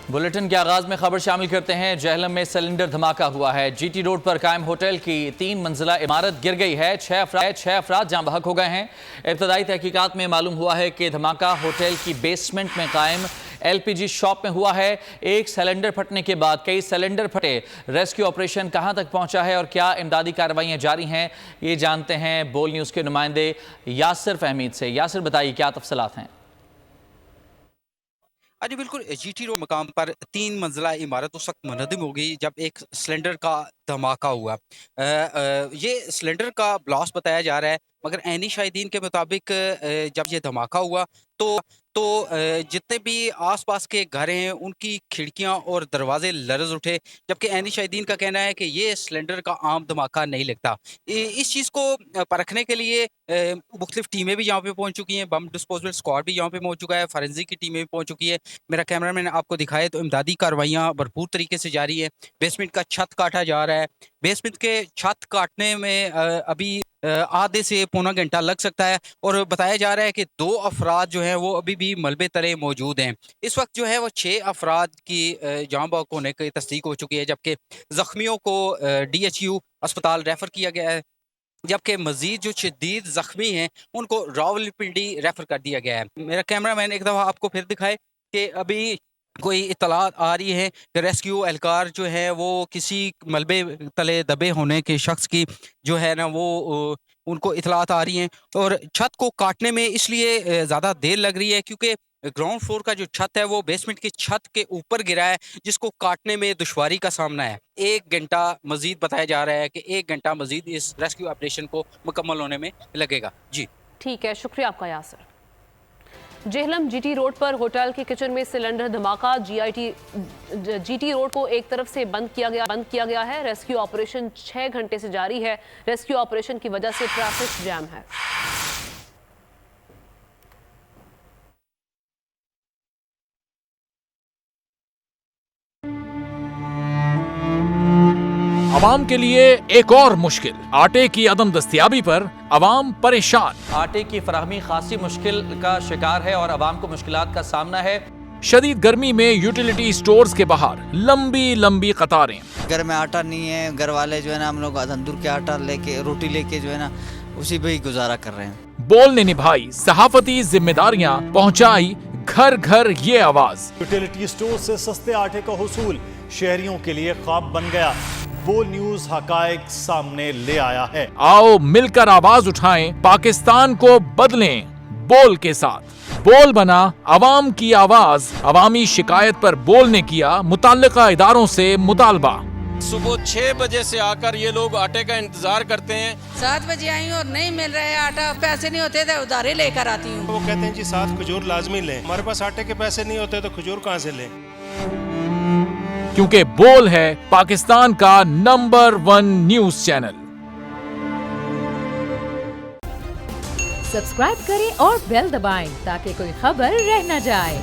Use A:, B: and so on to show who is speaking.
A: Bulletin के आगाज में खबर शामिल करते हैं। जेहलम में सिलेंडर धमाका हुआ है। जीटी रोड पर कायम होटल की 3 मंजिला इमारत गिर गई है। 6 अफराद जाँ बहक हो गए हैं। इब्तदाई तहकीकात में मालूम हुआ है कि धमाका होटल की बेसमेंट में कायम LPG शॉप में हुआ है। एक सिलेंडर फटने के बाद कई सिलेंडर फटे। रेस्क्यू ऑपरेशन कहां तक पहुंचा है और क्या इमदादी कार्रवाइयां जारी हैं, ये जानते हैं बोल न्यूज़ के नुमाइंदे यासिर फहमीद से। यासिर, बताइए क्या तफसीलात हैं।
B: जी बिल्कुल, जीटी रोड मकाम पर 3 मंजिला इमारत उस वक्त मुनहदम हो गई जब एक सिलेंडर का धमाका हुआ। ये सिलेंडर का ब्लास्ट बताया जा रहा है, मगर ऐनी शाहिदीन के मुताबिक जब ये धमाका हुआ तो जितने भी आसपास के घर हैं उनकी खिड़कियां और दरवाजे लर्ज उठे, जबकि ऐनी शाहिदीन का कहना है कि ये सिलेंडर का आम धमाका नहीं लगता। इस चीज़ को परखने के लिए मुख्तलिफ टीमें भी यहाँ पे पहुंच चुकी हैं। बम डिस्पोजल स्क्वाड भी यहाँ पे पहुंच चुका है, फॉरेंसिक की टीमें भी पहुंच चुकी है। मेरा कैमरामैन आपको दिखाए तो इमदादी कार्रवाइयाँ भरपूर तरीके से जारी है। बेसमेंट का छत काटा जा रहा है। बेसमेंट के छत काटने में अभी आधे से पौना घंटा लग सकता है, और बताया जा रहा है कि 2 अफराद जो हैं वो अभी भी मलबे तले मौजूद हैं। इस वक्त जो है वो 6 अफराद की जाँ बहक होने की तस्दीक हो चुकी है, जबकि जख्मियों को DHU अस्पताल रेफर किया गया है, जबकि मजीद जो शदीद जख्मी हैं उनको रावलपिंडी रेफर कर दिया गया है। मेरा कैमरामैन एक दफ़ा आपको फिर दिखाए कि अभी कोई इत्तलात आ रही है कि रेस्क्यू एहलकार जो है वो किसी मलबे तले दबे होने के शख्स की जो है ना वो उनको इत्तलात आ रही हैं। और छत को काटने में इसलिए ज़्यादा देर लग रही है क्योंकि ग्राउंड फ्लोर का जो छत है वो बेसमेंट की छत के ऊपर गिरा है, जिसको काटने में दुश्वारी का सामना है। 1 घंटा मजीद बताया जा रहा है कि 1 घंटा मजीद इस रेस्क्यू ऑपरेशन को मुकम्मल होने में लगेगा। जी
C: ठीक है, शुक्रिया आपका यासिर। जेहलम जीटी रोड पर होटल के किचन में सिलेंडर धमाका। जीटी रोड को एक तरफ से बंद किया गया है। रेस्क्यू ऑपरेशन 6 घंटे से जारी है। रेस्क्यू ऑपरेशन की वजह से ट्रैफिक जैम है।
D: अवाम के लिए एक और मुश्किल, आटे की अदम दस्तियाबी पर अवाम परेशान।
A: आटे की फराहमी खासी मुश्किल का शिकार है और अवाम को मुश्किलात का सामना है।
D: शदीद गर्मी में यूटिलिटी स्टोर्स के बाहर लंबी लंबी कतारें।
E: घर में आटा नहीं है, घर वाले जो है ना हम लोग तंदूर के आटा लेके रोटी लेके जो है ना उसी पे ही गुजारा कर रहे हैं।
D: बोल ने निभाई सहाफती जिम्मेदारियां, पहुंचाई घर घर ये आवाज।
F: यूटिलिटी स्टोर से सस्ते आटे का हुसूल शहरियों के लिए ख्वाब बन गया। बोल न्यूज हकायक सामने ले आया है।
D: आओ मिलकर आवाज उठाएं, पाकिस्तान को बदलें बोल के साथ। बोल बना अवाम की आवाज। अवामी शिकायत पर बोल ने किया मुताल्लिका इदारों से मुतालबा।
G: सुबह 6 बजे से आकर ये लोग आटे का इंतजार करते हैं।
H: 7 बजे आई और नहीं मिल रहा है आटा, पैसे नहीं होते तो उधारे लेकर आती हूँ।
I: वो कहते हैं जी 7 खजूर लाजमी लें। हमारे पास आटे के पैसे नहीं होते तो खजूर कहाँ से लें?
D: क्योंकि बोल है पाकिस्तान का नंबर 1 न्यूज चैनल।
J: सब्सक्राइब करें और बेल दबाएं ताकि कोई खबर रह न जाए।